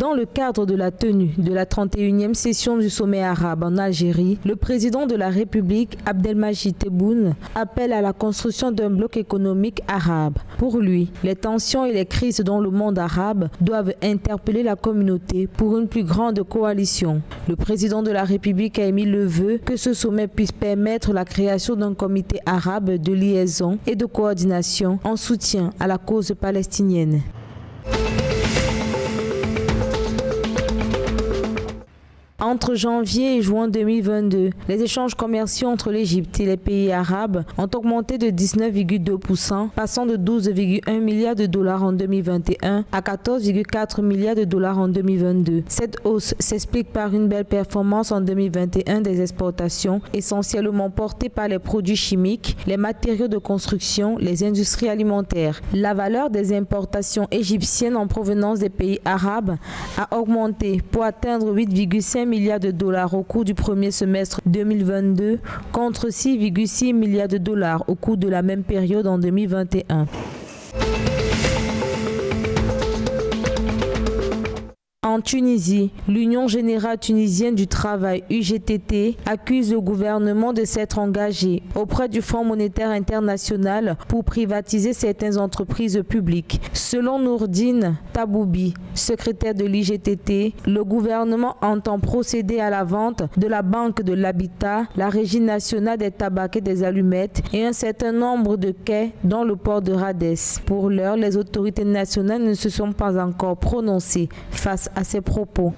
Dans le cadre de la tenue de la 31e session du sommet arabe en Algérie, le président de la République, Abdelmadjid Tebboune, appelle à la construction d'un bloc économique arabe. Pour lui, les tensions et les crises dans le monde arabe doivent interpeller la communauté pour une plus grande coalition. Le président de la République a émis le vœu que ce sommet puisse permettre la création d'un comité arabe de liaison et de coordination en soutien à la cause palestinienne. Entre janvier et juin 2022, les échanges commerciaux entre l'Égypte et les pays arabes ont augmenté de 19,2%, passant de 12,1 milliards de dollars en 2021 à 14,4 milliards de dollars en 2022. Cette hausse s'explique par une belle performance en 2021 des exportations, essentiellement portées par les produits chimiques, les matériaux de construction, les industries alimentaires. La valeur des importations égyptiennes en provenance des pays arabes a augmenté pour atteindre 8,5 milliards de dollars au cours du premier semestre 2022 contre 6,6 milliards de dollars au cours de la même période en 2021. En Tunisie, l'Union générale tunisienne du travail UGTT accuse le gouvernement de s'être engagé auprès du Fonds monétaire international pour privatiser certaines entreprises publiques. Selon Nourdine Taboubi, secrétaire de l'UGTT, le gouvernement entend procéder à la vente de la Banque de l'Habitat, la Régie nationale des tabacs et des allumettes et un certain nombre de quais dans le port de Radès. Pour l'heure, les autorités nationales ne se sont pas encore prononcées face à ces propos.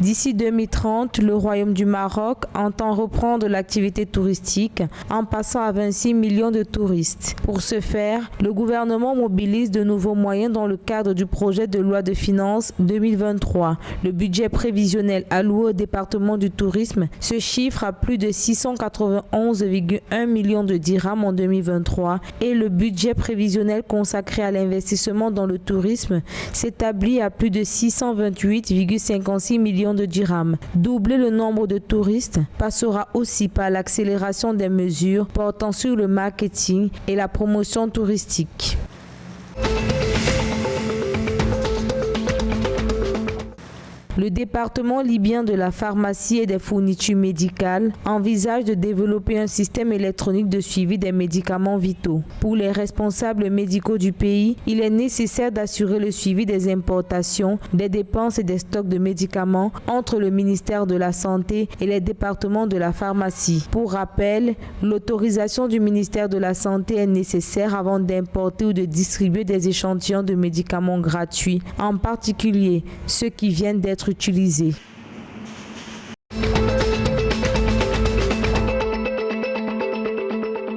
D'ici 2030, le Royaume du Maroc entend reprendre l'activité touristique en passant à 26 millions de touristes. Pour ce faire, le gouvernement mobilise de nouveaux moyens dans le cadre du projet de loi de finances 2023. Le budget prévisionnel alloué au département du tourisme se chiffre à plus de 691,1 millions de dirhams en 2023 et le budget prévisionnel consacré à l'investissement dans le tourisme s'établit à plus de 628,56 millions de dirhams. Doubler le nombre de touristes passera aussi par l'accélération des mesures portant sur le marketing et la promotion touristique. Le département libyen de la pharmacie et des fournitures médicales envisage de développer un système électronique de suivi des médicaments vitaux. Pour les responsables médicaux du pays, il est nécessaire d'assurer le suivi des importations, des dépenses et des stocks de médicaments entre le ministère de la Santé et les départements de la pharmacie. Pour rappel, l'autorisation du ministère de la Santé est nécessaire avant d'importer ou de distribuer des échantillons de médicaments gratuits, en particulier ceux qui viennent d'être utilisés.